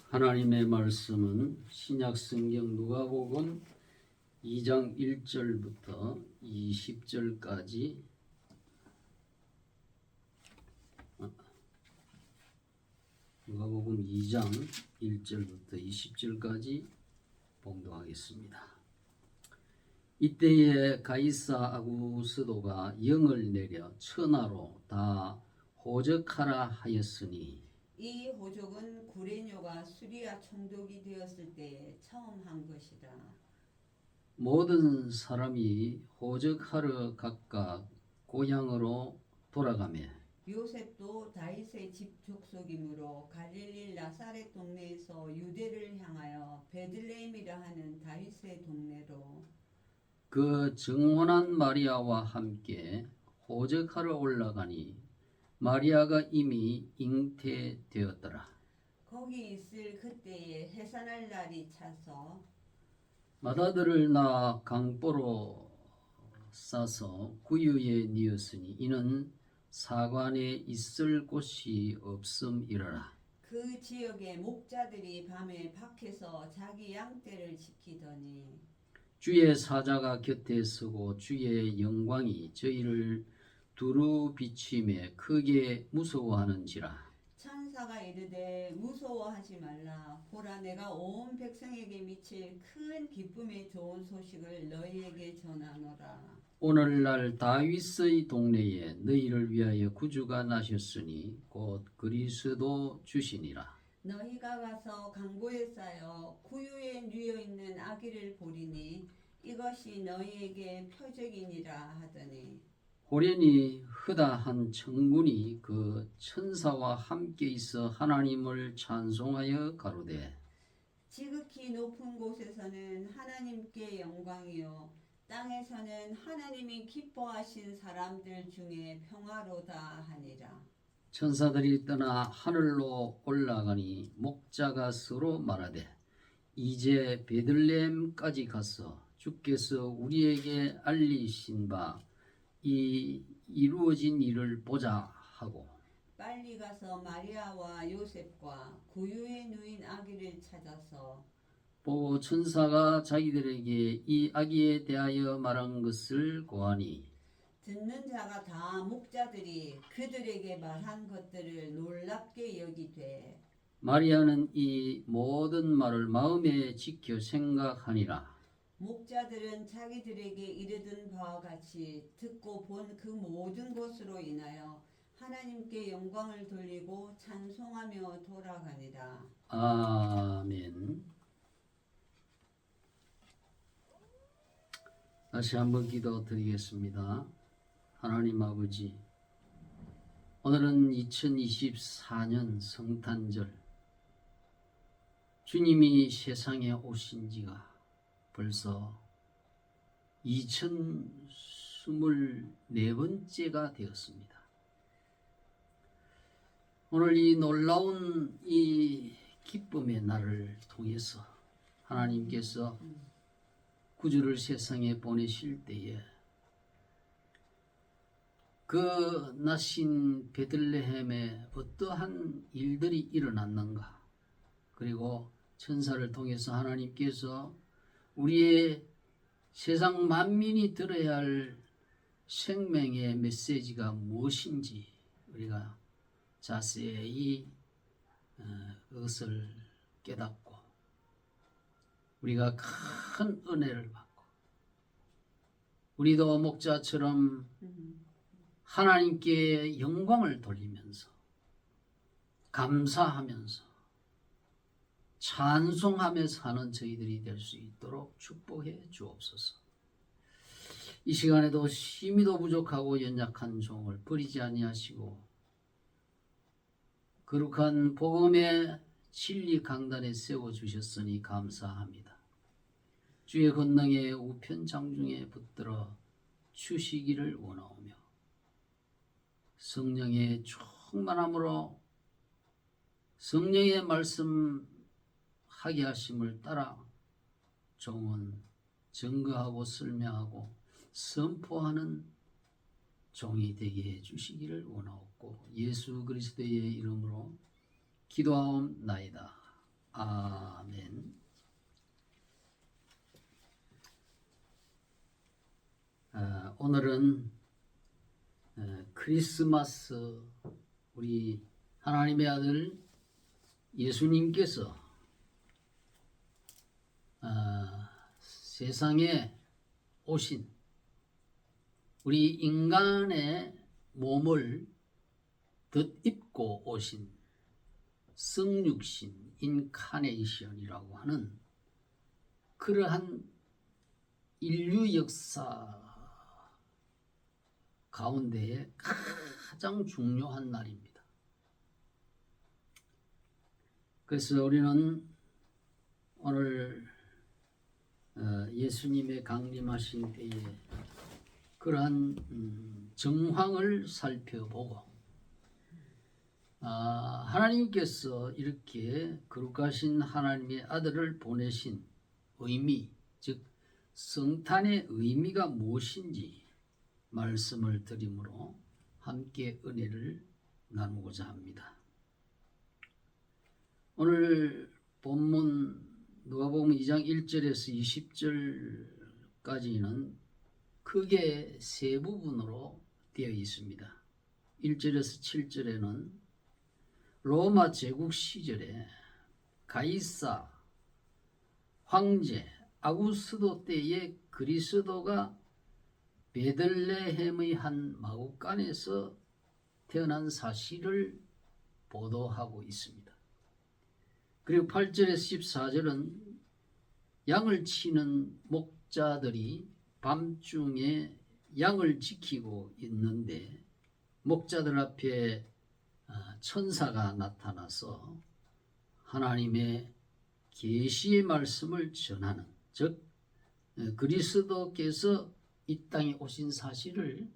하나님의 말씀은 신약성경 누가복음 2장 1절부터 20절까지 누가복음 2장 1절부터 20절까지 봉독하겠습니다. 이때에 가이사 아구스도가 영을 내려 천하로 다 호적하라 하였으니 이 호적은 구레뇨가 수리아 총독이 되었을 때 처음 한 것이라. 모든 사람이 호적하러 각각 고향으로 돌아가며 요셉도 다윗의 집 족속이므로 갈릴리 나사렛 동네에서 유대를 향하여 베들레헴이라 하는 다윗의 동네로 그 정혼한 마리아와 함께 호적하러 올라가니 마리아가 이미 잉태되었더라. 거기 있을 그때에 해산할 날이 차서 맏아들을 낳아 강보로 싸서 구유에 뉘었으니 이는 사관에 있을 곳이 없음이러라. 그 지역의 목자들이 밤에 밖에서 자기 양떼를 지키더니 주의 사자가 곁에 서고 주의 영광이 저희를 두루 비추며 크게 무서워하는지라. 천사가 이르되 무서워하지 말라. 보라, 내가 온 백성에게 미칠 큰 기쁨의 좋은 소식을 너희에게 전하노라. 오늘날 다윗의 동네에 너희를 위하여 구주가 나셨으니 곧 그리스도 주시니라. 너희가 가서 강보에 쌓여 구유에 뉘어 있는 아기를 보리니 이것이 너희에게 표적이니라 하더니 호련히 흐다한 청군이 그 천사와 함께 있어 하나님을 찬송하여 가로되 지극히 높은 곳에서는 하나님께 영광이요 땅에서는 하나님이 기뻐하신 사람들 중에 평화로다 하니라. 천사들이 떠나 하늘로 올라가니 목자가 서로 말하되 이제 베들레헴까지 가서 주께서 우리에게 알리신 바 이 이루어진 일을 보자 하고 빨리 가서 마리아와 요셉과 구유에 누인 아기를 찾아서 보고 천사가 자기들에게 이 아기에 대하여 말한 것을 고하니 듣는 자가 다 목자들이 그들에게 말한 것들을 놀랍게 여기되 마리아는 이 모든 말을 마음에 지켜 생각하니라. 목자들은 자기들에게 이르던 바와 같이 듣고 본 그 모든 것으로 인하여 하나님께 영광을 돌리고 찬송하며 돌아가니라. 아멘. 다시 한번 기도드리겠습니다. 하나님 아버지, 오늘은 2024년 성탄절, 주님이 세상에 오신 지가 벌써 2024번째가 되었습니다. 오늘 이 놀라운 이 기쁨의 날을 통해서 하나님께서 구주를 세상에 보내실 때에 그 나신 베들레헴에 어떠한 일들이 일어났는가, 그리고 천사를 통해서 하나님께서 우리의 세상 만민이 들어야 할 생명의 메시지가 무엇인지 우리가 자세히 그것을 깨닫고 우리가 큰 은혜를 받고 우리도 목자처럼 하나님께 영광을 돌리면서 감사하면서 찬송하며 사는 저희들이 될 수 있도록 축복해 주옵소서. 이 시간에도 심히도 부족하고 연약한 종을 버리지 아니하시고 거룩한 복음의 진리 강단에 세워주셨으니 감사합니다. 주의 권능에 우편 장중에 붙들어 주시기를 원하오며 성령의 충만함으로 성령의 말씀 하게 하심을 따라 종은 증거하고 설명하고 선포하는 종이 되게 해주시기를 원하옵고 예수 그리스도의 이름으로 기도하옵나이다. 아멘. 오늘은 크리스마스 우리 하나님의 아들 예수님께서 세상에 오신 우리 인간의 몸을 덧입고 오신 성육신 인카네이션이라고 하는 그러한 인류 역사 가운데에 가장 중요한 날입니다. 그래서 우리는 오늘 예수님의 강림하신 때에 그러한 정황을 살펴보고 하나님께서 이렇게 거룩하신 하나님의 아들을 보내신 의미, 즉 성탄의 의미가 무엇인지 말씀을 드림으로 함께 은혜를 나누고자 합니다. 오늘 본문 누가복음 2장 1절에서 20절까지는 크게 세 부분으로 되어 있습니다. 1절에서 7절에는 로마 제국 시절에 가이사 황제 아구스도 때에 그리스도가 베들레헴의 한 마구간에서 태어난 사실을 보도하고 있습니다. 그리고 8절에서 14절은 양을 치는 목자들이 밤중에 양을 지키고 있는데 목자들 앞에 천사가 나타나서 하나님의 계시의 말씀을 전하는, 즉 그리스도께서 이 땅에 오신 사실을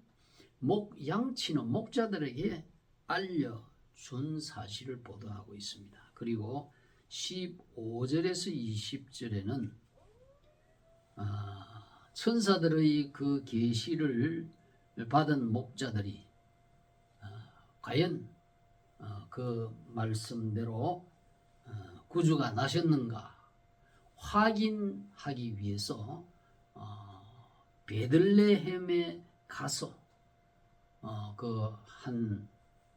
양치는 목자들에게 알려준 사실을 보도하고 있습니다. 그리고 15절에서 20절에는 천사들의 그 계시를 받은 목자들이 과연 그 말씀대로 구주가 나셨는가 확인하기 위해서 베들레헴에 가서 그 한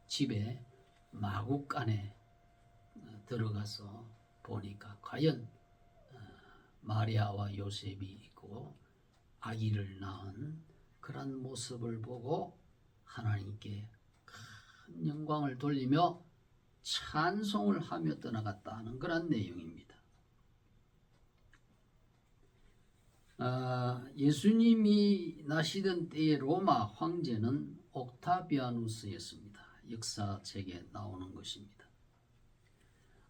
집에 마구간에 들어가서 보니까 과연 마리아와 요셉이 있고 아기를 낳은 그런 모습을 보고 하나님께 큰 영광을 돌리며 찬송을 하며 떠나갔다는 그런 내용입니다. 예수님이 나시던 때의 로마 황제는 옥타비아누스였습니다. 역사책에 나오는 것입니다.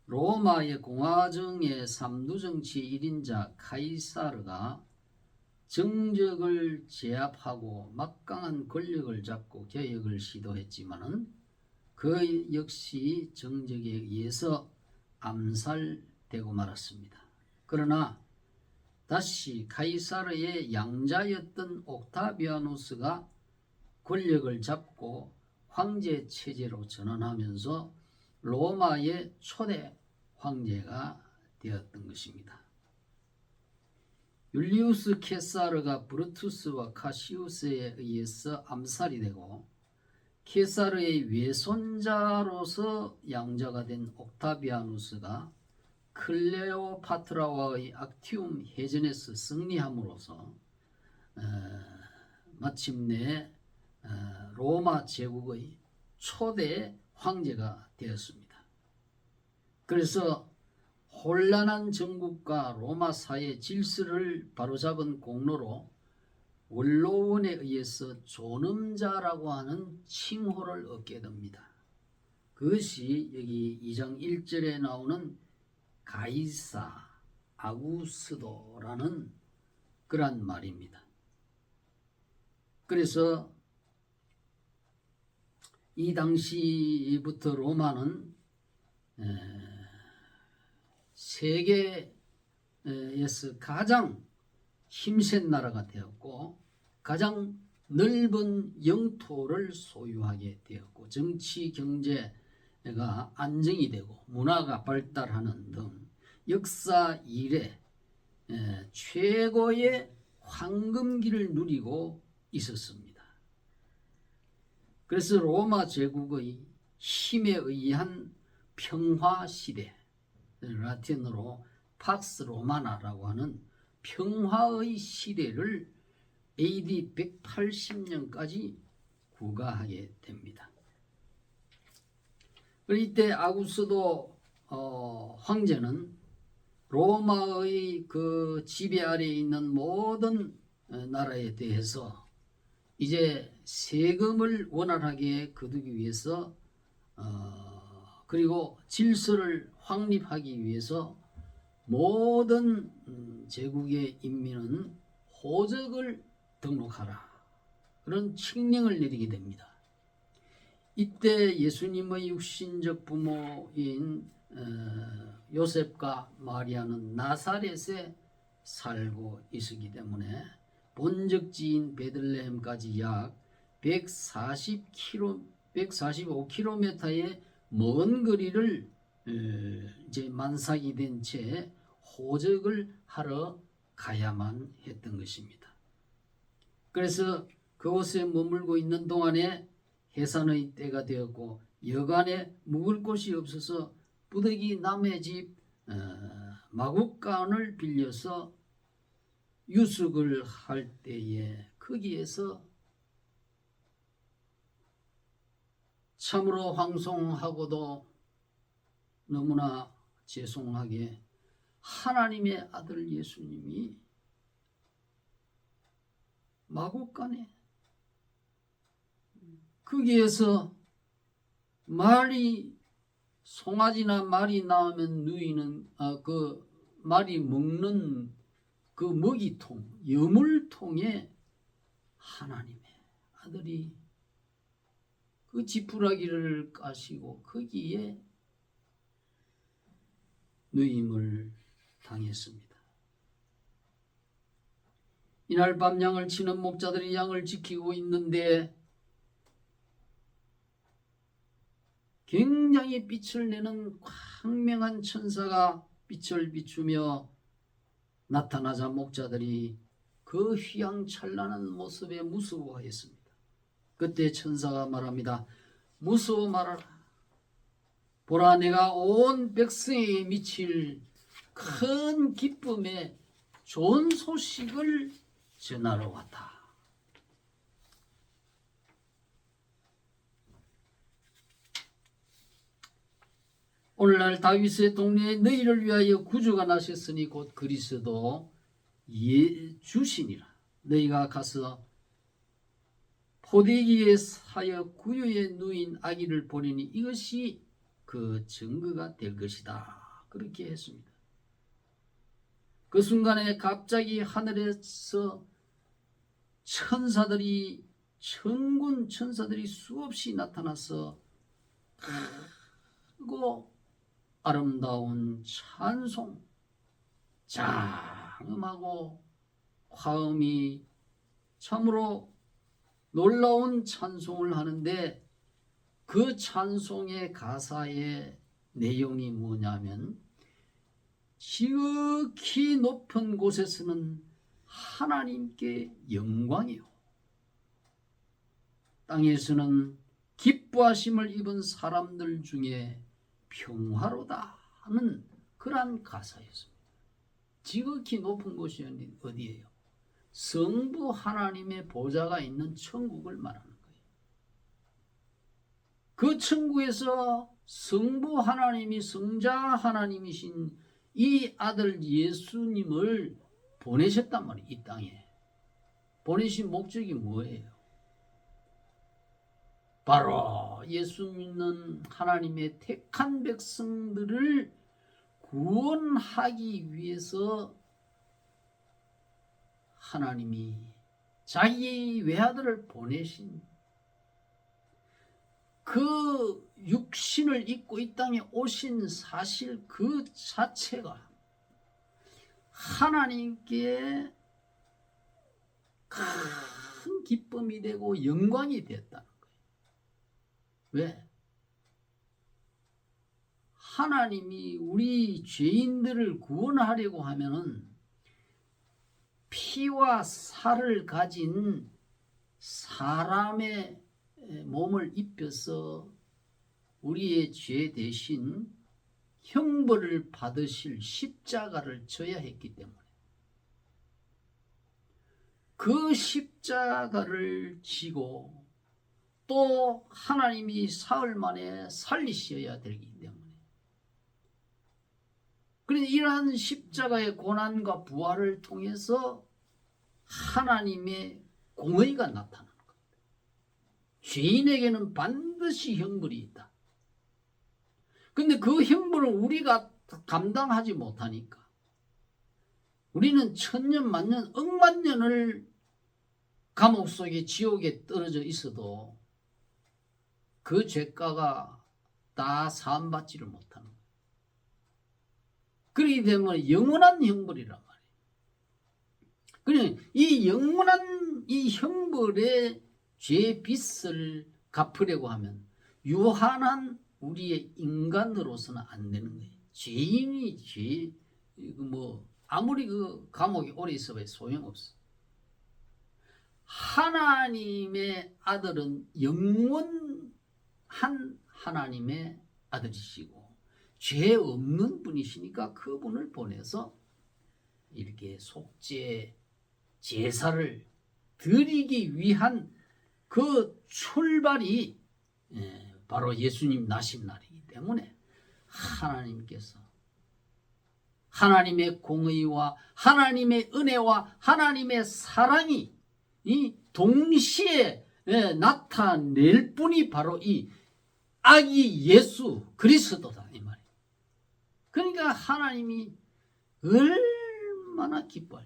로마의 공화정의 삼두정치 1인자 카이사르가 정적을 제압하고 막강한 권력을 잡고 개혁을 시도했지만은 그 역시 정적에 의해서 암살되고 말았습니다. 그러나 다시 카이사르의 양자였던 옥타비아누스가 권력을 잡고 황제 체제로 전환하면서 로마의 초대 황제가 되었던 것입니다. 율리우스 케사르가 브루투스와 카시우스에 의해서 암살이 되고 케사르의 외손자로서 양자가 된 옥타비아누스가 클레오파트라와의 악티움 해전에서 승리함으로써 마침내 로마 제국의 초대 황제가 되었습니다. 그래서 혼란한 정국과 로마 사회 질서를 바로잡은 공로로 원로원에 의해서 존엄자라고 하는 칭호를 얻게 됩니다. 그것이 여기 2장 1절에 나오는 가이사 아구스도라는 그런 말입니다. 그래서 이 당시부터 로마는 세계에서 가장 힘센 나라가 되었고 가장 넓은 영토를 소유하게 되었고 정치 경제가 안정이 되고 문화가 발달하는 등 역사 이래 최고의 황금기를 누리고 있었습니다. 그래서 로마 제국의 힘에 의한 평화 시대, 라틴어로 팍스 로마나라고 하는 평화의 시대를 AD 180년까지 구가하게 됩니다. 이때 아구스도 황제는 로마의 그 지배 아래에 있는 모든 나라에 대해서 이제 세금을 원활하게 거두기 위해서 그리고 질서를 확립하기 위해서 모든 제국의 인민은 호적을 등록하라, 그런 칙령을 내리게 됩니다. 이때 예수님의 육신적 부모인 요셉과 마리아는 나사렛에 살고 있었기 때문에 본적지인 베들레헴까지 약 145km의 먼 거리를 이제 만삭이 된 채 호적을 하러 가야만 했던 것입니다. 그래서 그곳에 머물고 있는 동안에 해산의 때가 되었고 여간에 묵을 곳이 없어서 부득이 남의 집 마국간을 빌려서 유숙을 할 때에 거기에서 참으로 황송하고도 너무나 죄송하게 하나님의 아들 예수님이 마국간에 거기에서 말이 송아지나 말이 나오면 누이는 그 말이 먹는 그 먹이통, 여물통에 하나님의 아들이 그 지푸라기를 까시고 거기에 누임을 당했습니다. 이날 밤 양을 치는 목자들이 양을 지키고 있는데 굉장히 빛을 내는 광명한 천사가 빛을 비추며 나타나자 목자들이 그 휘황찬란한 모습에 무서워하였습니다. 그때 천사가 말합니다. 무서워 말하라. 보라, 내가 온 백성에게 미칠 큰 기쁨에 좋은 소식을 전하러 왔다. 오늘날 다윗의 동네에 너희를 위하여 구주가 나셨으니 곧 그리스도 주시니라. 너희가 가서 포대기에 사여 구유에 누인 아기를 보내니 이것이 그 증거가 될 것이다. 그렇게 했습니다. 그 순간에 갑자기 하늘에서 천군 천사들이 수없이 나타나서 크고 아름다운 찬송, 장음하고 화음이 참으로 놀라운 찬송을 하는데 그 찬송의 가사의 내용이 뭐냐면 지극히 높은 곳에서는 하나님께 영광이요, 땅에서는 기뻐하심을 입은 사람들 중에 평화로다 하는 그러한 가사였습니다. 지극히 높은 곳이 어디예요? 성부 하나님의 보좌가 있는 천국을 말하는 거예요. 그 천국에서 성부 하나님이 성자 하나님이신 이 아들 예수님을 보내셨단 말이에요. 이 땅에 보내신 목적이 뭐예요? 바로 예수 믿는 하나님의 택한 백성들을 구원하기 위해서 하나님이 자기의 외아들을 보내신 그 육신을 입고 이 땅에 오신 사실 그 자체가 하나님께 큰 기쁨이 되고 영광이 되었다는 거예요. 왜? 하나님이 우리 죄인들을 구원하려고 하면은 피와 살을 가진 사람의 몸을 입혀서 우리의 죄 대신 형벌을 받으실 십자가를 져야 했기 때문에 그 십자가를 지고 또 하나님이 사흘 만에 살리셔야 되기 때문에 그런데 이러한 십자가의 고난과 부활을 통해서 하나님의 공의가 나타나는 겁니다. 죄인에게는 반드시 형벌이 있다. 근데 그 형벌을 우리가 감당하지 못하니까 우리는 천년 만년 억만 년을 감옥 속에 지옥에 떨어져 있어도 그 죄가가 다 사함받지를 못하는 거예요. 그렇기 때문에 영원한 형벌이란 말이에요. 그러니 이 영원한 이 형벌의 죄 빚을 갚으려고 하면 유한한 우리의 인간으로서는 안 되는 거예요. 죄인이 아무리 그 감옥에 오래 있어봐야 소용없어. 하나님의 아들은 영원한 하나님의 아들이시고 죄 없는 분이시니까 그분을 보내서 이렇게 속죄 제사를 드리기 위한 그 출발이 바로 예수님 나신 날이기 때문에 하나님께서 하나님의 공의와 하나님의 은혜와 하나님의 사랑이 동시에 나타낼 분이 바로 이 아기 예수 그리스도다 이 말이에요. 그러니까 하나님이 얼마나 기뻐요.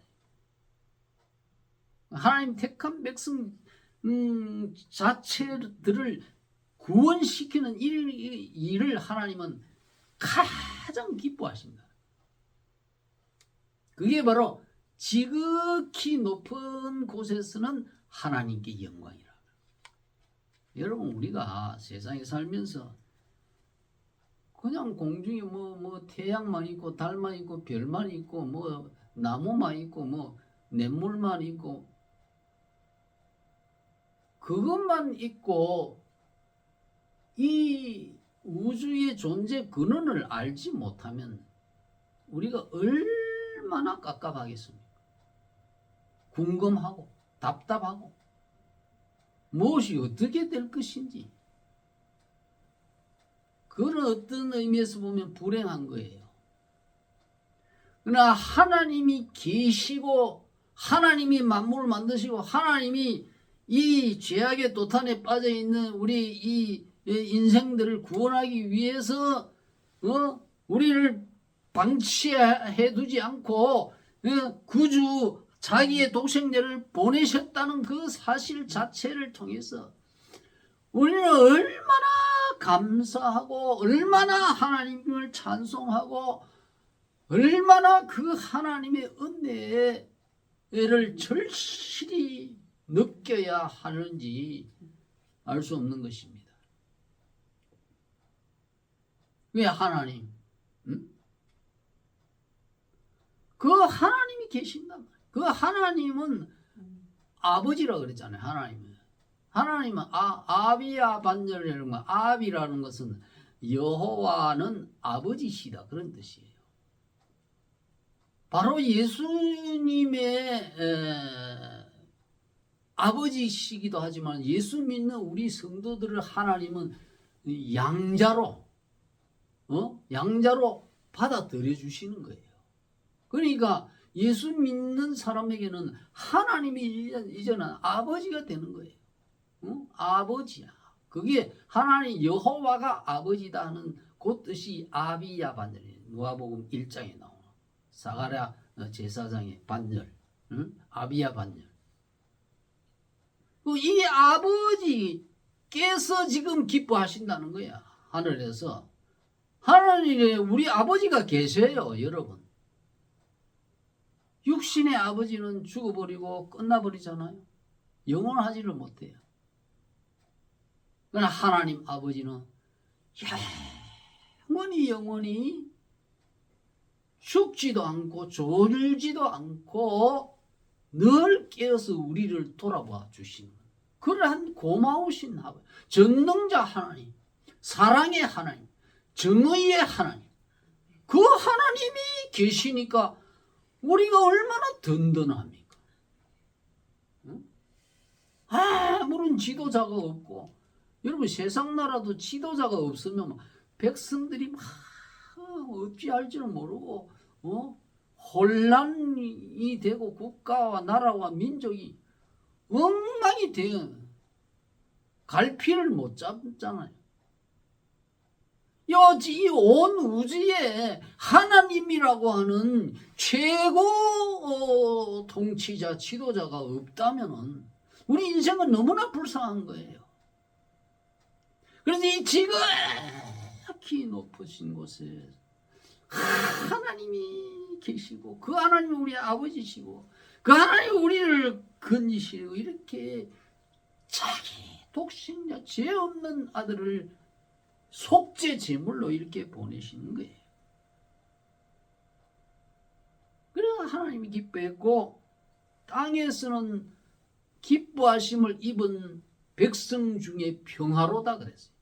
하나님 택한 백성 자체들을 구원시키는 일을 하나님은 가장 기뻐하신다. 그게 바로 지극히 높은 곳에서는 하나님께 영광이라. 여러분 우리가 세상에 살면서 그냥 공중에 뭐 태양만 있고 달만 있고 별만 있고 뭐 나무만 있고 뭐 냇물만 있고 그것만 있고 이 우주의 존재 근원을 알지 못하면 우리가 얼마나 깝깝하겠습니까? 궁금하고 답답하고 무엇이 어떻게 될 것인지 그런 어떤 의미에서 보면 불행한 거예요. 그러나 하나님이 계시고 하나님이 만물을 만드시고 하나님이 이 죄악의 도탄에 빠져있는 우리 이 인생들을 구원하기 위해서 우리를 방치해 두지 않고 구주 자기의 독생자를 보내셨다는 그 사실 자체를 통해서 우리는 얼마나 감사하고 얼마나 하나님을 찬송하고 얼마나 그 하나님의 은혜를 절실히 느껴야 하는지 알 수 없는 것입니다. 왜 하나님? 그 하나님이 계신단 말이에요. 그 하나님은 아버지라 그랬잖아요. 하나님은 아비야 반절이라는 거, 아비라는 것은 여호와는 아버지시다 그런 뜻이에요. 바로 예수님의 아버지시기도 하지만 예수 믿는 우리 성도들을 하나님은 양자로 받아들여 주시는 거예요. 그러니까 예수 믿는 사람에게는 하나님이 이제는 아버지가 되는 거예요. 아버지야. 그게 하나님 여호와가 아버지다 하는 그 뜻이 아비야 반절이에요. 누가복음 1장에 나오는 사가랴 제사장의 반절, 아비야 반절. 이 아버지께서 지금 기뻐하신다는 거야. 하늘에서. 하늘에 우리 아버지가 계세요, 여러분. 육신의 아버지는 죽어버리고 끝나버리잖아요. 영원하지를 못해요. 그러나 하나님 아버지는 영원히 죽지도 않고 졸지도 않고 늘 깨어서 우리를 돌아봐 주시는 그러한 고마우신 하나님, 전능자 하나님, 사랑의 하나님, 정의의 하나님, 그 하나님이 계시니까 우리가 얼마나 든든합니까? 아무런 지도자가 없고, 여러분 세상 나라도 지도자가 없으면 백성들이 막 어찌할지를 모르고 혼란이 되고 국가와 나라와 민족이 엉망이 되어 갈피를 못 잡잖아요. 이 온 우주에 하나님이라고 하는 최고 통치자, 지도자가 없다면 우리 인생은 너무나 불쌍한 거예요. 그래서 이 지극히 높으신 곳에 하나님이 계시고, 그 하나님이 우리 아버지시고, 그 하나님이 우리를 건지시고, 이렇게 자기 독생자 죄 없는 아들을 속죄 제물로 이렇게 보내시는 거예요. 그래서 하나님이 기뻐했고, 땅에서는 기뻐하심을 입은 백성 중에 평화로다 그랬어요.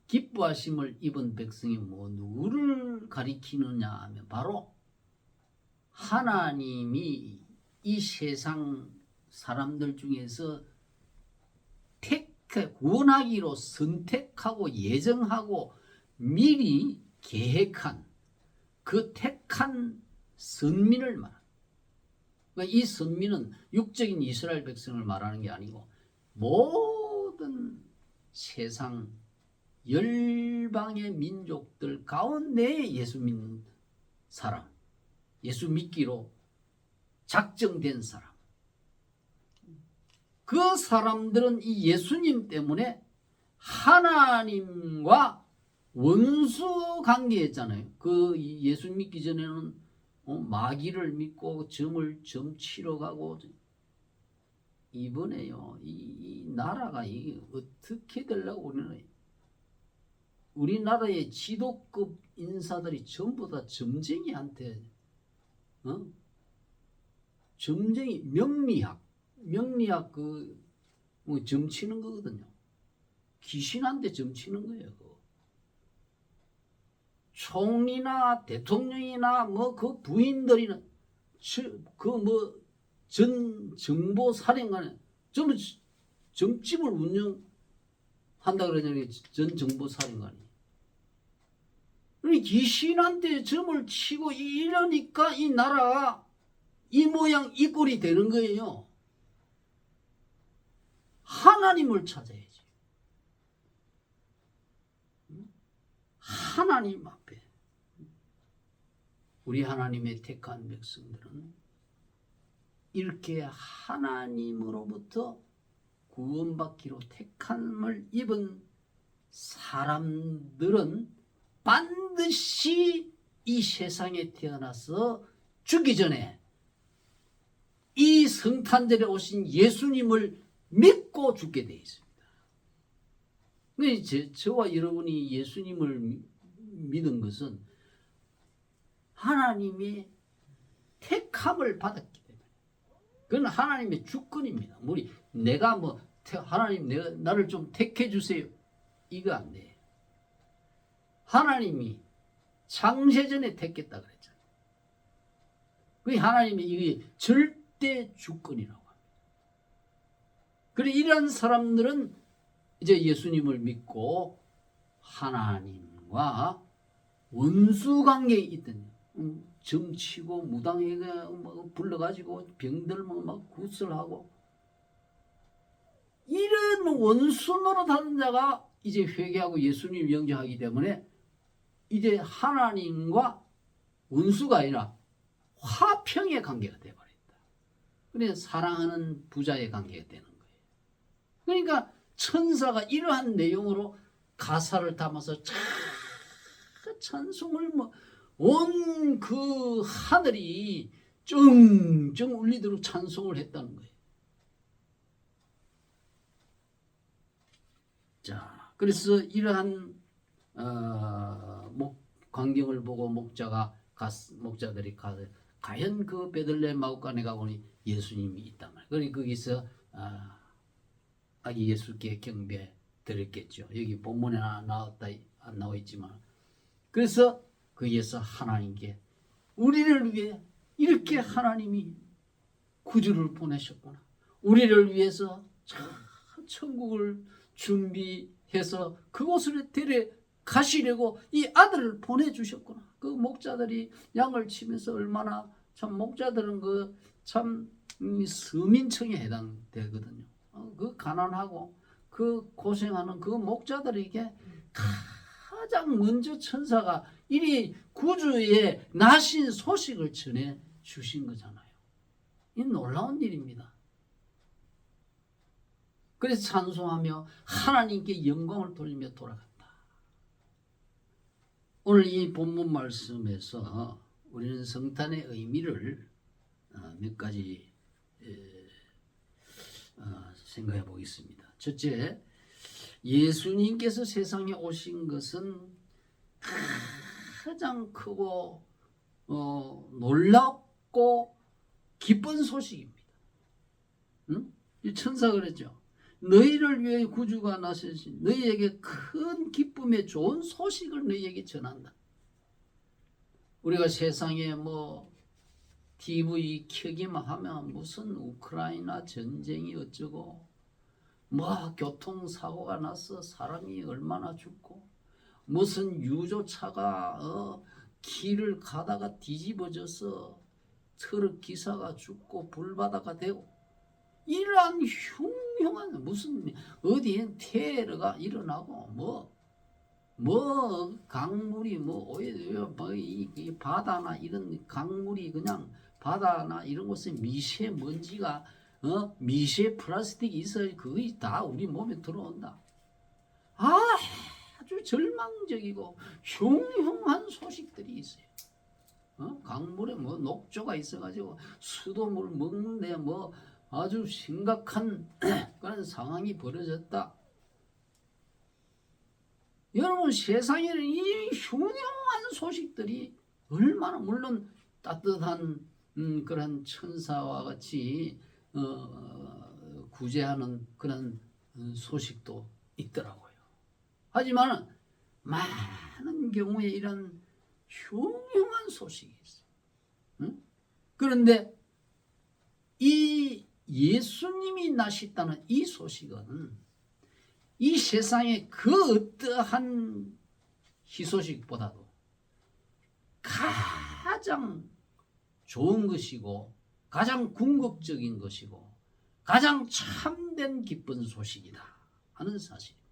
기뻐하심을 입은 백성이 누구를 가리키느냐 하면 바로 하나님이 이 세상 사람들 중에서 구원하기로 선택하고 예정하고 미리 계획한 그 택한 선민을 말합니다. 그러니까 이 선민은 육적인 이스라엘 백성을 말하는 게 아니고 모든 세상 열방의 민족들 가운데 예수 믿는 사람, 예수 믿기로 작정된 사람, 그 사람들은 이 예수님 때문에 하나님과 원수 관계였잖아요. 그 예수 믿기 전에는 마귀를 믿고 점 치러 가고, 이번에요 이 나라가 이게 어떻게 되려고 우리나라의 지도급 인사들이 전부 다 점쟁이한테 점쟁이 명리학 점치는 거거든요. 귀신한테 점치는 거예요. 총리나 대통령이나 그 부인들이나 전 정보사령관에 전부 점집을 운영한다 그러잖아요. 전 정보사령관이. 귀신한테 점을 치고 이러니까 이 나라가 이 모양 이 꼴이 되는 거예요. 하나님을 찾아야지. 하나님 앞에 우리 하나님의 택한 백성들은 이렇게 하나님으로부터 구원받기로 택함을 입은 사람들은 반드시 이 세상에 태어나서 죽기 전에 이 성탄절에 오신 예수님을 믿고 죽게 되어 있습니다. 저와 여러분이 예수님을 믿은 것은 하나님의 택함을 받았기 때문에, 그건 하나님의 주권입니다. 내가 하나님 나를 좀 택해 주세요, 이거 안 돼. 하나님이 창세전에 택했다 그랬잖아요. 그 하나님의 이게 절대 주권이라고 합니다. 그래 이런 사람들은 이제 예수님을 믿고 하나님과 원수 관계에 있던, 점치고 무당에 불러가지고 병들 막 구슬하고 이런 원수 노릇하는 자가 이제 회개하고 예수님 영접하기 때문에 이제 하나님과 원수가 아니라 화평의 관계가 되어버렸다. 그래서 사랑하는 부자의 관계가 되는 거예요. 그러니까 천사가 이러한 내용으로 가사를 담아서 찬송을 온 그 하늘이 쩡쩡 울리도록 찬송을 했다는 거예요. 자, 그래서 이러한 광경을 보고 목자들이 가서 과연 그 베들레헴 마구간에 가보니 예수님이 있단 말이에요. 그러니 거기서 아기 예수께 경배 드렸겠죠. 여기 본문에 나왔다 안 나와 있지만, 그래서 거기에서 하나님께 우리를 위해 이렇게 하나님이 구주를 보내셨구나. 우리를 위해서 천국을 준비해서 그곳으로 데려가시려고 이 아들을 보내주셨구나. 그 목자들이 양을 치면서 얼마나 참 목자들은 그 참 서민층에 해당되거든요. 그 가난하고 그 고생하는 그 목자들에게 가장 먼저 천사가 이리 구주의 나신 소식을 전해 주신 거잖아요. 이 놀라운 일입니다. 그래서 찬송하며 하나님께 영광을 돌리며 돌아간다. 오늘 이 본문 말씀에서 우리는 성탄의 의미를 몇 가지 생각해 보겠습니다. 첫째, 예수님께서 세상에 오신 것은 가장 크고 놀랍고 기쁜 소식입니다. 이 천사가 그랬죠. 너희를 위해 구주가 나서신 너희에게 큰 기쁨의 좋은 소식을 너희에게 전한다. 우리가 세상에 TV 켜기만 하면 무슨 우크라이나 전쟁이 어쩌고 교통사고가 나서 사람이 얼마나 죽고 무슨 유조차가 길을 가다가 뒤집어져서 트럭 기사가 죽고 불바다가 되고 이러한 흉흉한 무슨 어디에 테러가 일어나고 강물이 이 바다나 이런 강물이 그냥 바다나 이런 곳에 미세먼지가 미세 플라스틱이 있어야 그게 다 우리 몸에 들어온다. 아주 절망적이고 흉흉한 소식들이 있어요. 강물에 녹조가 있어가지고 수돗물 먹는데 아주 심각한 그런 상황이 벌어졌다. 여러분, 세상에는 이 흉흉한 소식들이 얼마나, 물론 따뜻한 그런 천사와 같이 구제하는 그런 소식도 있더라고요. 하지만 많은 경우에 이런 흉흉한 소식이 있어요. 그런데 이 예수님이 나셨다는 이 소식은 이 세상의 그 어떠한 희소식보다도 가장 좋은 것이고 가장 궁극적인 것이고 가장 참된 기쁜 소식이다 하는 사실입니다.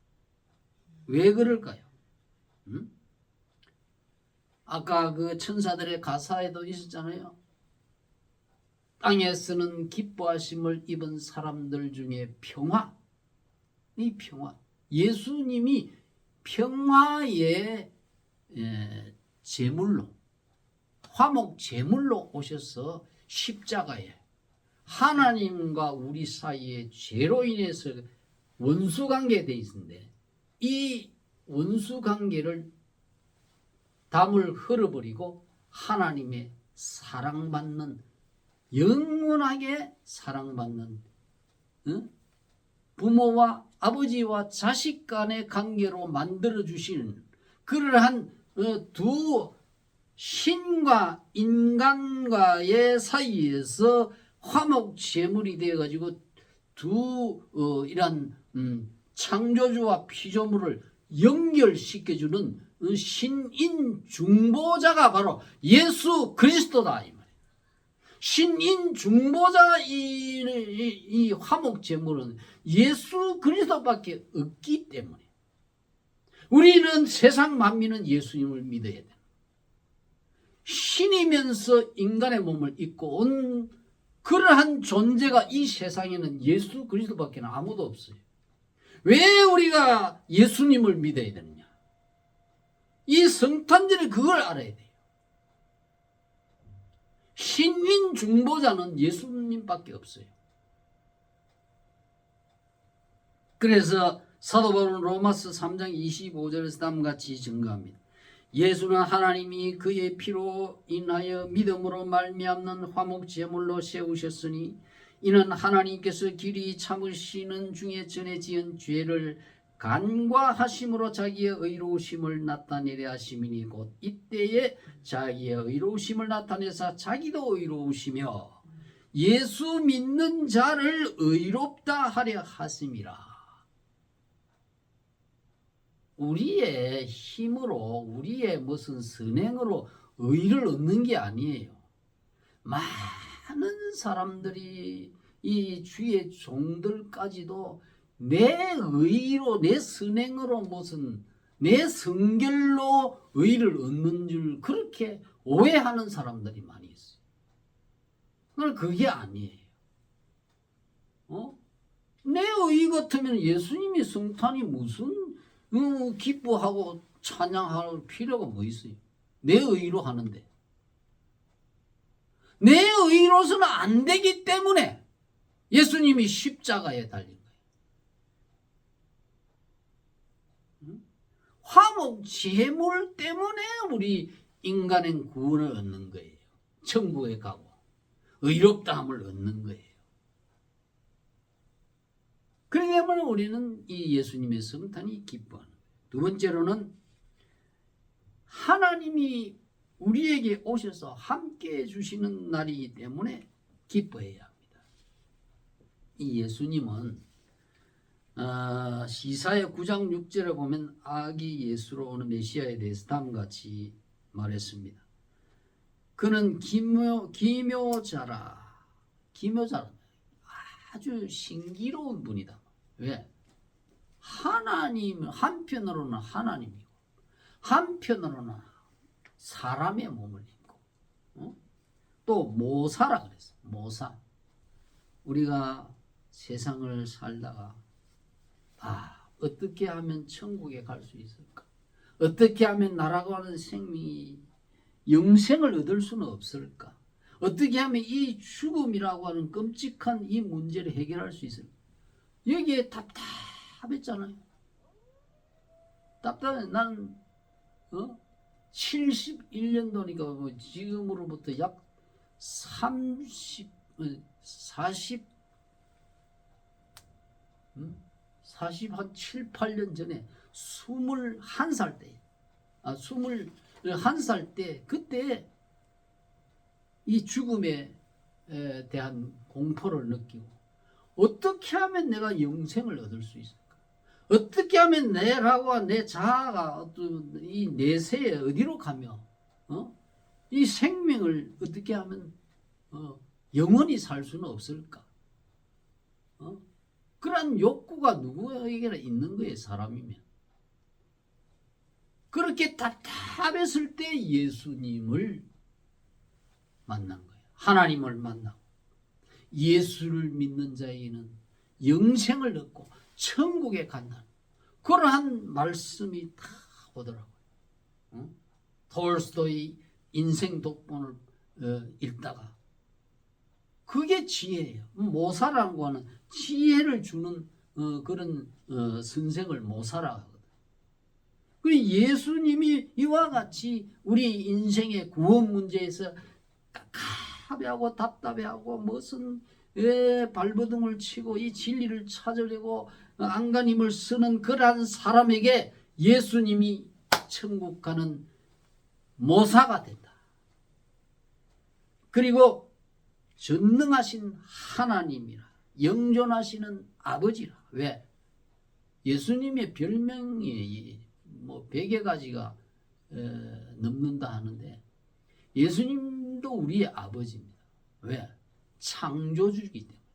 왜 그럴까요? 아까 그 천사들의 가사에도 있었잖아요. 땅에서는 기뻐하심을 입은 사람들 중에 평화, 이 평화, 예수님이 평화의 제물로, 화목 제물로 오셔서 십자가에 하나님과 우리 사이에 죄로 인해서 원수관계에 돼 있는데 이 원수관계를 담을 흘러버리고 하나님의 사랑받는, 영원하게 사랑받는 부모와 아버지와 자식 간의 관계로 만들어주시는 그러한 두 신과 인간과의 사이에서 화목 제물이 되어가지고 이런 창조주와 피조물을 연결시켜주는 신인 중보자가 바로 예수 그리스도다 이 말이에요. 신인 중보자 이 화목 제물은 예수 그리스도밖에 없기 때문에 우리는 세상 만민은 예수님을 믿어야 돼. 신이면서 인간의 몸을 입고 온 그러한 존재가 이 세상에는 예수 그리스도밖에 아무도 없어요. 왜 우리가 예수님을 믿어야 되느냐? 이 성탄절에 그걸 알아야 돼요. 신인 중보자는 예수님밖에 없어요. 그래서 사도 바울은 로마서 3장 25절에서 다음과 같이 증거합니다. 예수는 하나님이 그의 피로 인하여 믿음으로 말미암는 화목 제물로 세우셨으니 이는 하나님께서 길이 참으시는 중에 전에 지은 죄를 간과하심으로 자기의 의로우심을 나타내려 하심이니 곧 이때에 자기의 의로우심을 나타내사 자기도 의로우시며 예수 믿는 자를 의롭다 하려 하심이라. 우리의 힘으로 우리의 무슨 선행으로 의를 얻는 게 아니에요. 많은 사람들이 이 주의 종들까지도 내 의로 내 선행으로 무슨 내 성결로 의를 얻는 줄 그렇게 오해하는 사람들이 많이 있어요. 그러나 그게 아니에요. 내 의 같으면 예수님이 성탄이 무슨 기뻐하고 찬양할 필요가 뭐 있어요? 내 의로 하는데. 내 의로서는 안 되기 때문에 예수님이 십자가에 달린 거예요. 화목 제물 때문에 우리 인간의 구원을 얻는 거예요. 천국에 가고 의롭다함을 얻는 거예요. 그렇기 때문에 우리는 이 예수님의 성탄이 기뻐하는 거예요. 두 번째로는 하나님이 우리에게 오셔서 함께 해주시는 날이기 때문에 기뻐해야 합니다. 이 예수님은 시사의 9장 6절에 보면 아기 예수로 오는 메시아에 대해서 다음과 같이 말했습니다. 그는 기묘자라. 아주 신기로운 분이다. 왜? 하나님 한편으로는 하나님이고 한편으로는 사람의 몸을 입고 또 모사라 그랬어. 모사. 우리가 세상을 살다가 어떻게 하면 천국에 갈 수 있을까? 어떻게 하면 나라고 하는 생명이 영생을 얻을 수는 없을까? 어떻게 하면 이 죽음이라고 하는 끔찍한 이 문제를 해결할 수 있을까? 여기에 답답했잖아요. 답답해. 난 71년도니까 뭐 지금으로부터 약 40, 한 7, 8년 전에 21살 때 21살 때 그때 이 죽음에 대한 공포를 느끼고 어떻게 하면 내가 영생을 얻을 수 있을까? 어떻게 하면 내라고 내 자아가 이 내세에 어디로 가며 이 생명을 어떻게 하면 영원히 살 수는 없을까? 그런 욕구가 누구에게나 있는 거예요, 사람이면. 그렇게 답답했을 때 예수님을 만난 거예요. 하나님을 만나고 예수를 믿는 자에게는 영생을 얻고 천국에 간다는 그러한 말씀이 다 오더라고요. 톨스토이 인생 독본을 읽다가 그게 지혜예요. 모사라는 거는 지혜를 주는 그런 선생을 모사라 하거든. 그리고 예수님이 이와 같이 우리 인생의 구원 문제에서 답답해하고 답답해하고 무슨 발버둥을 치고 이 진리를 찾으려고 안간힘을 쓰는 그러한 사람에게 예수님이 천국 가는 모사가 된다. 그리고 전능하신 하나님이라 영존하시는 아버지라. 왜? 예수님의 별명이 뭐 100여 가지가 넘는다 하는데 예수님도 우리의 아버지입니다. 왜? 창조주이기 때문에.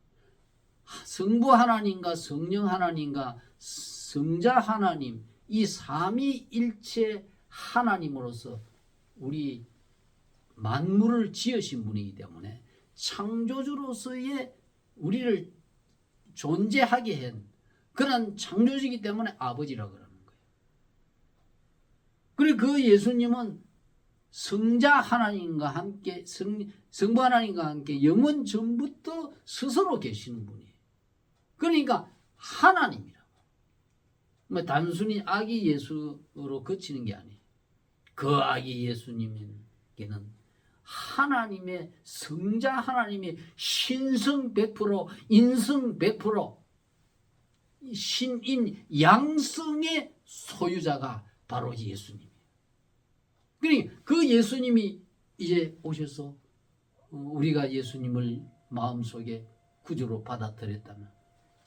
성부 하나님과 성령 하나님과 성자 하나님 이 삼위일체 하나님으로서 우리 만물을 지으신 분이기 때문에 창조주로서의 우리를 존재하게 한 그런 창조주이기 때문에 아버지라고 그러는 거예요. 그리고 그 예수님은 성자 하나님과 함께 성부 하나님과 함께 영원 전부터 스스로 계시는 분이에요. 그러니까 하나님이라고. 뭐 단순히 아기 예수로 그치는 게 아니에요. 그 아기 예수님에게는 하나님의 성자 하나님의 신성 100% 인성 100% 신인 양성의 소유자가 바로 예수님이에요. 그러니까 그 예수님이 이제 오셔서 우리가 예수님을 마음속에 구주로 받아들였다면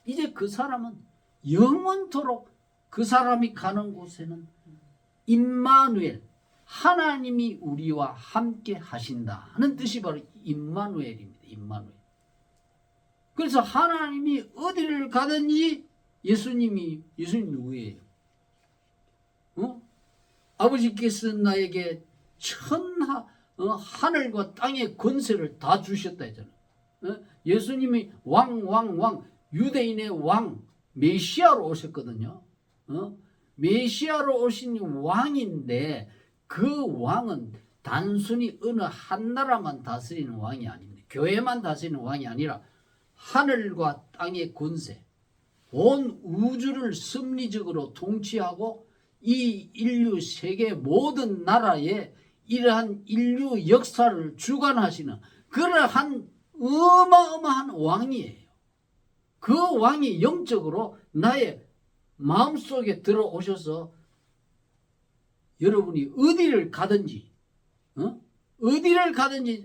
이제 그 사람은 영원토록 그 사람이 가는 곳에는 임마누엘 하나님이 우리와 함께 하신다는 뜻이 바로 임마누엘입니다. 임마누엘. 그래서 하나님이 어디를 가든지 예수님 누구예요? 아버지께서 나에게 하늘과 땅의 권세를 다 주셨다 했잖아요. 예수님이 왕 유대인의 왕 메시아로 오셨거든요. 메시아로 오신 왕인데 그 왕은 단순히 어느 한 나라만 다스리는 왕이 아닙니다. 교회만 다스리는 왕이 아니라 하늘과 땅의 권세, 온 우주를 섭리적으로 통치하고 이 인류 세계 모든 나라에 이러한 인류 역사를 주관하시는 그러한 어마어마한 왕이에요. 그 왕이 영적으로 나의 마음속에 들어오셔서 여러분이 어디를 가든지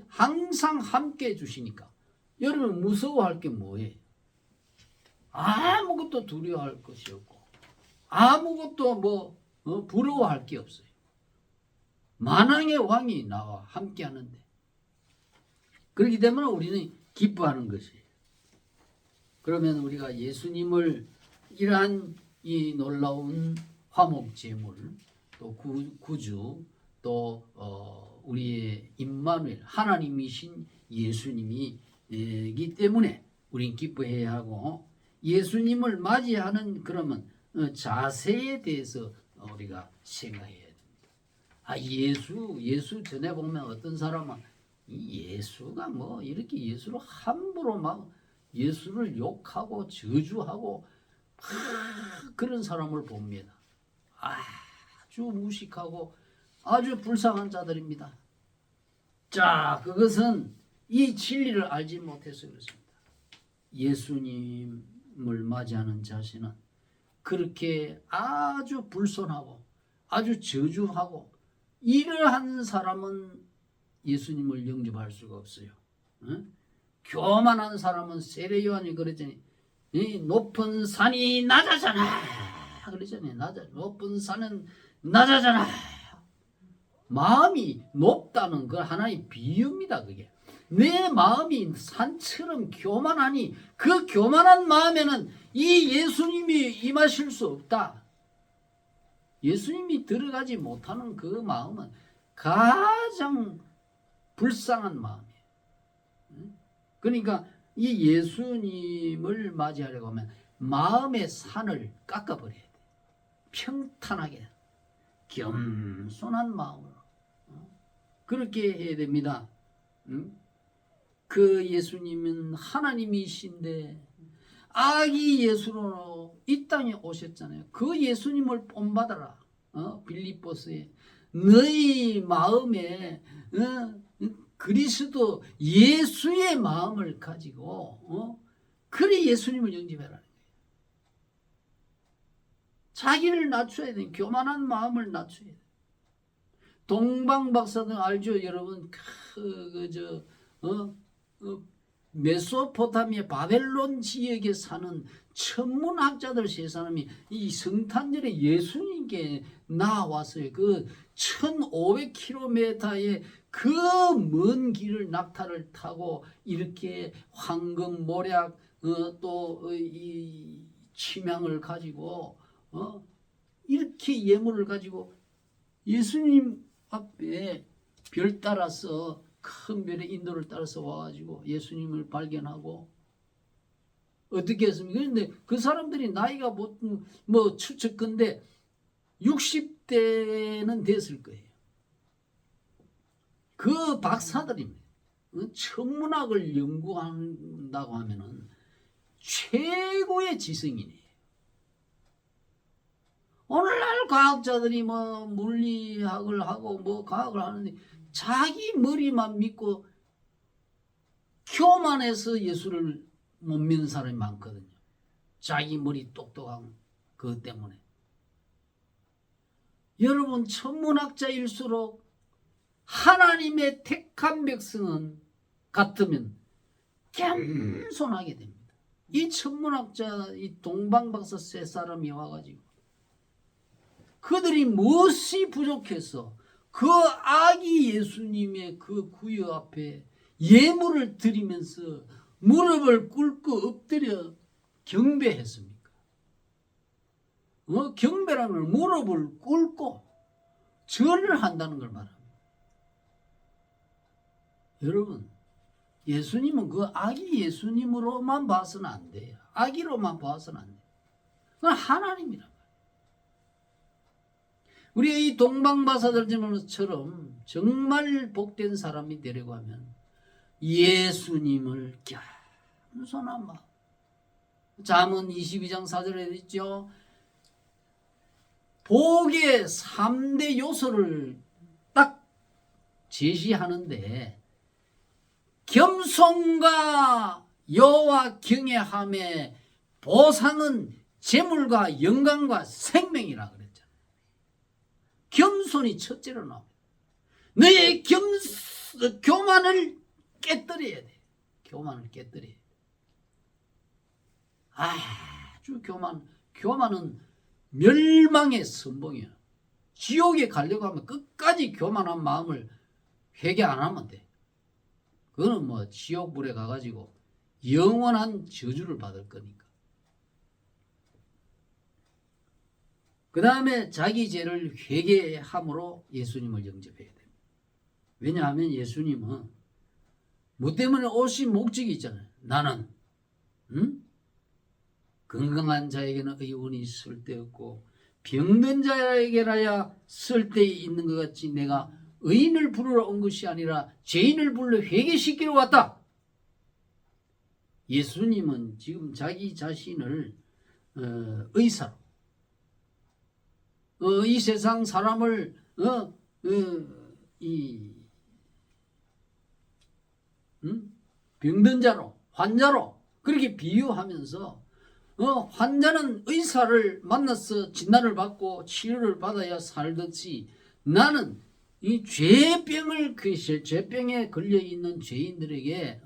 항상 함께 해주시니까 여러분 무서워할 게 뭐예요? 아무것도 두려워할 것이 없고 아무것도 부러워할 게 없어요. 만왕의 왕이 나와 함께 하는데 그렇기 때문에 우리는 기뻐하는 것이에요. 그러면 우리가 예수님을 이러한 이 놀라운 화목제물 또 구주 또 우리의 임마누엘 하나님이신 예수님이기 때문에 우린 기뻐해야 하고 예수님을 맞이하는 그러면 자세에 대해서 우리가 생각해야 됩니다. 예수 전에 보면 어떤 사람은 예수가 이렇게 예수를 함부로 막 예수를 욕하고 저주하고 그런 사람을 봅니다. 아주 무식하고 아주 불쌍한 자들입니다. 자, 그것은 이 진리를 알지 못해서 그렇습니다. 예수님을 맞이하는 자신은 그렇게 아주 불손하고 아주 저주하고 이러한 사람은 예수님을 영접할 수가 없어요. 교만한 사람은 세례 요한이 그랬더니 이 높은 산이 낮아잖아. 그러잖아요. 높은 산은 낮아잖아. 마음이 높다는 그 하나의 비유입니다. 그게 내 마음이 산처럼 교만하니 그 교만한 마음에는 이 예수님이 임하실 수 없다. 예수님이 들어가지 못하는 그 마음은 가장 불쌍한 마음이에요. 그러니까 이 예수님을 맞이하려고 하면 마음의 산을 깎아버려야 돼. 평탄하게 겸손한 마음으로 그렇게 해야 됩니다. 그 예수님은 하나님이신데 아기 예수로 이 땅에 오셨잖아요. 그 예수님을 본받아라. 빌립보서에 너희 마음에 그리스도 예수의 마음을 가지고 그리 예수님을 영접하라는 거예요. 자기를 낮춰야 돼. 교만한 마음을 낮춰야 돼. 동방 박사들 알죠, 여러분? 메소포타미아 바벨론 지역에 사는 천문학자들 세 사람이 이 성탄절에 예수님께 나와서요. 그 1500km의 그 먼 길을 낙타를 타고 이렇게 황금 모략 또 이 침향을 가지고 이렇게 예물을 가지고 예수님 앞에 별 따라서 큰 별의 인도를 따라서 와가지고 예수님을 발견하고 어떻게 했습니까? 그런데 그 사람들이 나이가 추측건데 60대는 됐을 거예요. 그 박사들입니다. 천문학을 연구한다고 하면은 최고의 지성인이에요. 오늘날 과학자들이 뭐 물리학을 하고 뭐 과학을 하는데 자기 머리만 믿고 교만해서 예수를 못 믿는 사람이 많거든요. 자기 머리 똑똑한 그것 때문에. 여러분, 천문학자일수록 하나님의 택한 백성은 같으면 겸손하게 됩니다. 이 천문학자, 이 동방박사 세 사람이 와가지고 그들이 무엇이 부족해서 그 아기 예수님의 그 구유 앞에 예물을 드리면서 무릎을 꿇고 엎드려 경배했습니까? 경배라는 걸 무릎을 꿇고 절을 한다는 걸 말합니다. 여러분, 예수님은 그 아기 예수님으로만 봐서는 안 돼요. 아기로만 봐서는 안 돼요. 그건 하나님이란 말이에요. 우리가 이 동방바사들처럼 정말 복된 사람이 되려고 하면 예수님을 겸손한 마음. 잠언 22장 4절에 있죠. 복의 3대 요소를 딱 제시하는데 겸손과 여호와 경외함의 보상은 재물과 영광과 생명이라 그랬잖아요. 겸손이 첫째로 나옵니다. 너의 교만을 깨뜨려야 돼. 교만을 깨뜨려야 돼. 아주 교만은 멸망의 선봉이야. 지옥에 가려고 하면 끝까지 교만한 마음을 회개 안 하면 돼. 그거는 뭐 지옥불에 가가지고 영원한 저주를 받을 거니까. 그 다음에 자기 죄를 회개함으로 예수님을 영접해야 됩니다. 왜냐하면 예수님은 뭐 때문에 오신 목적이 있잖아요. 나는 건강한 자에게는 의원이 쓸데없고 병든 자에게라야 쓸데 있는 것 같이 내가 의인을 부르러 온 것이 아니라 죄인을 불러 회개시키러 왔다. 예수님은 지금 자기 자신을 의사로 이 세상 사람을 병든 자로 환자로 그렇게 비유하면서 환자는 의사를 만나서 진단을 받고 치료를 받아야 살듯이 나는 이 죄병에 걸려 있는 죄인들에게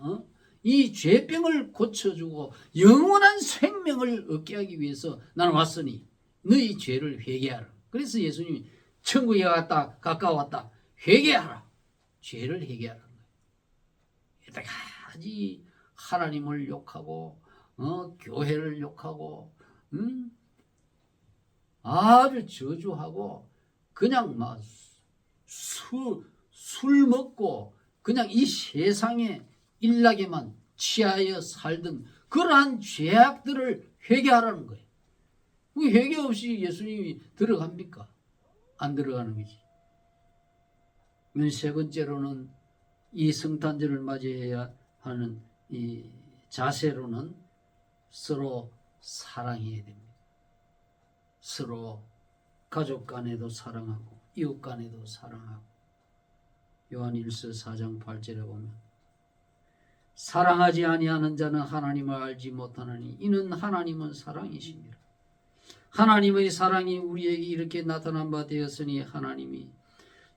이 죄병을 고쳐주고 영원한 생명을 얻게 하기 위해서 나는 왔으니 너희 죄를 회개하라. 그래서 예수님이 천국에 가까웠다. 회개하라. 죄를 회개하라는 거예요. 여태까지 하나님을 욕하고 교회를 욕하고 아주 저주하고 그냥 막 술 먹고 그냥 이 세상에 일나게만 취하여 살던 그러한 죄악들을 회개하라는 거예요. 회개 없이 예수님이 들어갑니까? 안 들어가는 거지. 세 번째로는 이 성탄절을 맞이해야 하는 이 자세로는 서로 사랑해야 됩니다. 서로 가족 간에도 사랑하고 이웃 간에도 사랑하고. 요한일서 4장 8절에 보면 사랑하지 아니하는 자는 하나님을 알지 못하나니 이는 하나님은 사랑이십니다. 하나님의 사랑이 우리에게 이렇게 나타난 바 되었으니 하나님이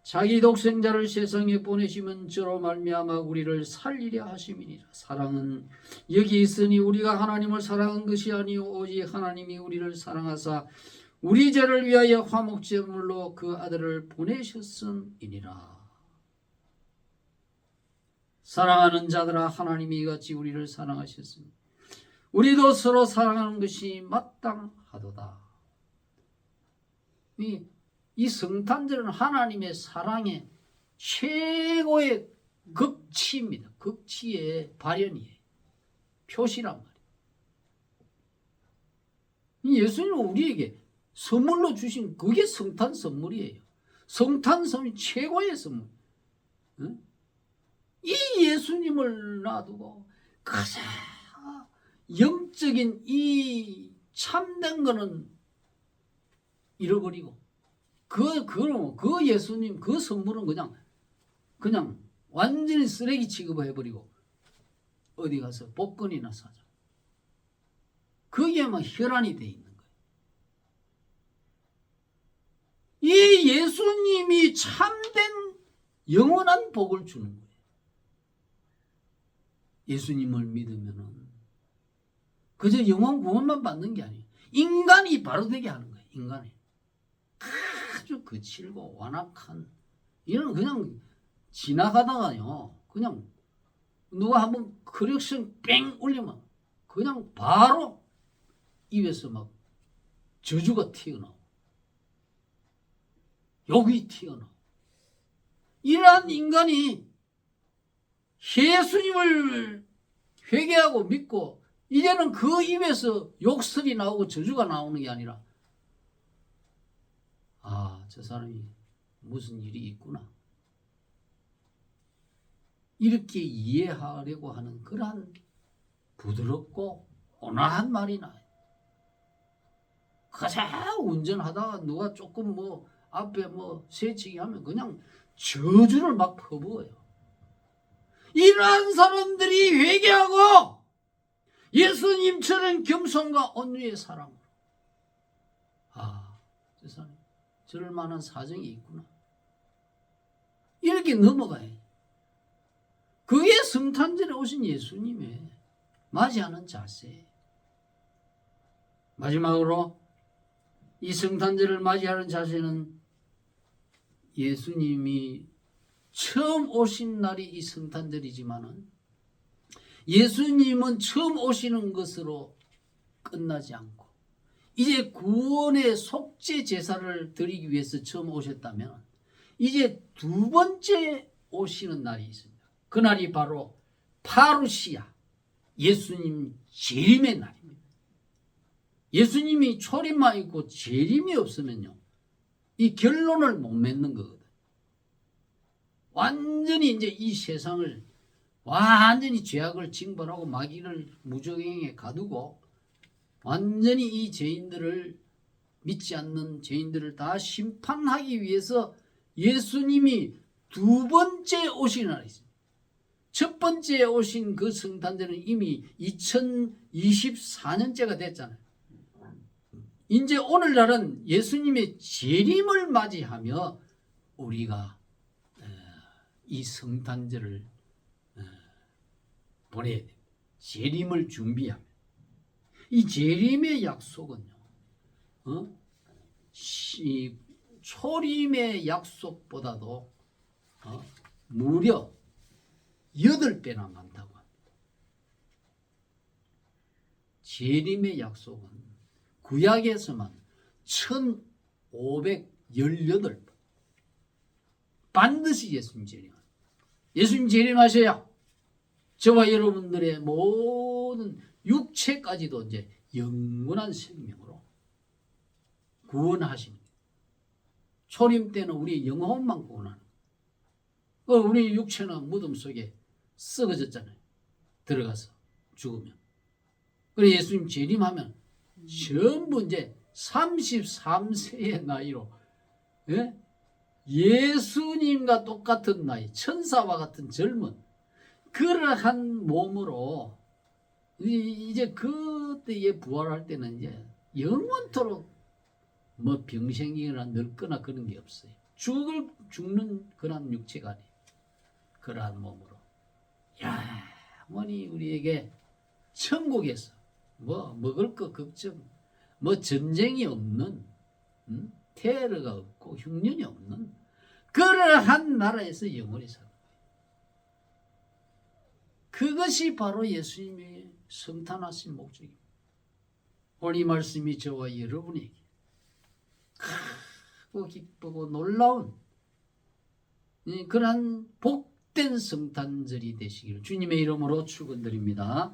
자기 독생자를 세상에 보내시면 저로 말미암아 우리를 살리려 하심이니라. 사랑은 여기 있으니 우리가 하나님을 사랑한 것이 아니요 오직 하나님이 우리를 사랑하사 우리 죄를 위하여 화목제물로 그 아들을 보내셨음이니라. 사랑하는 자들아 하나님이 이같이 우리를 사랑하셨으니 우리도 서로 사랑하는 것이 마땅하도다. 이 성탄절은 하나님의 사랑의 최고의 극치입니다. 극치의 발현이에요. 표시란 말이에요. 예수님은 우리에게 선물로 주신 그게 성탄 선물이에요. 성탄 선물 최고의 선물. 이 예수님을 놔두고 가장 영적인 이 참된 거는 잃어버리고 그 예수님 그 선물은 그냥 완전히 쓰레기 취급해버리고 어디 가서 복권이나 사자. 거기에만 혈안이 돼 있는 거예요. 이 예수님이 참된 영원한 복을 주는 거예요. 예수님을 믿으면은 그저 영원 구원만 받는 게 아니에요. 인간이 바로 되게 하는 거예요. 인간이 아주 거칠고 완악한 이런 그냥 지나가다가요. 그냥 누가 한번 크랙션 뺑 울리면 그냥 바로 입에서 막 저주가 튀어나오고 욕이 튀어나오고 이러한 인간이 예수님을 회개하고 믿고 이제는 그 입에서 욕설이 나오고 저주가 나오는 게 아니라 저 사람이 무슨 일이 있구나 이렇게 이해하려고 하는 그러한 부드럽고 온화한 말이 나요. 가장 운전하다가 누가 조금 앞에 새치기 하면 그냥 저주를 막 퍼부어요. 이러한 사람들이 회개하고 예수님처럼 겸손과 온유의 사랑으로 저 사람 저럴 만한 사정이 있구나 이렇게 넘어가요. 그게 성탄절에 오신 예수님의 맞이하는 자세. 마지막으로 이 성탄절을 맞이하는 자세는 예수님이 처음 오신 날이 이 성탄절이지만은 예수님은 처음 오시는 것으로 끝나지 않고 이제 구원의 속죄 제사를 드리기 위해서 처음 오셨다면 이제 두 번째 오시는 날이 있습니다. 그날이 바로 파루시아 예수님 재림의 날입니다. 예수님이 초림만 있고 재림이 없으면요 이 결론을 못 맺는 거거든. 완전히 이제 이 세상을 완전히 죄악을 징벌하고 마귀를 무저갱에 가두고 완전히 이 죄인들을 믿지 않는 죄인들을 다 심판하기 위해서 예수님이 두 번째 오신 날이 있습니다. 첫 번째 오신 그 성탄절은 이미 2024년째가 됐잖아요. 이제 오늘날은 예수님의 재림을 맞이하며 우리가 이 성탄절을 보내야 돼요. 재림을 준비하며 이 재림의 약속은요, 초림의 약속보다도 무려 8배나 많다고 합니다. 재림의 약속은 구약에서만 1518번 반드시 예수님 재림합니다. 예수님 재림하셔야 저와 여러분들의 모든 육체까지도 이제 영원한 생명으로 구원하십니다. 초림 때는 우리 영혼만 구원하는 거예요. 우리 육체는 무덤 속에 썩어졌잖아요. 들어가서 죽으면. 그래서 예수님 재림하면 전부 이제 33세의 나이로 예수님과 똑같은 나이, 천사와 같은 젊은 그러한 몸으로 이제 그때에 부활할 때는 이제 영원토록 병생이거나 늙거나 그런 게 없어요. 죽는 그런 육체가 아니에요. 그러한 몸으로 영원히 우리에게 천국에서 먹을 거 걱정, 전쟁이 없는, 테러가 없고 흉년이 없는 그러한 나라에서 영원히 사는 거예요. 그것이 바로 예수님의 성탄하신 목적입니다. 오늘 이 말씀이 저와 여러분에게 크고 기쁘고 놀라운 그러한 복된 성탄절이 되시기를 주님의 이름으로 축원드립니다.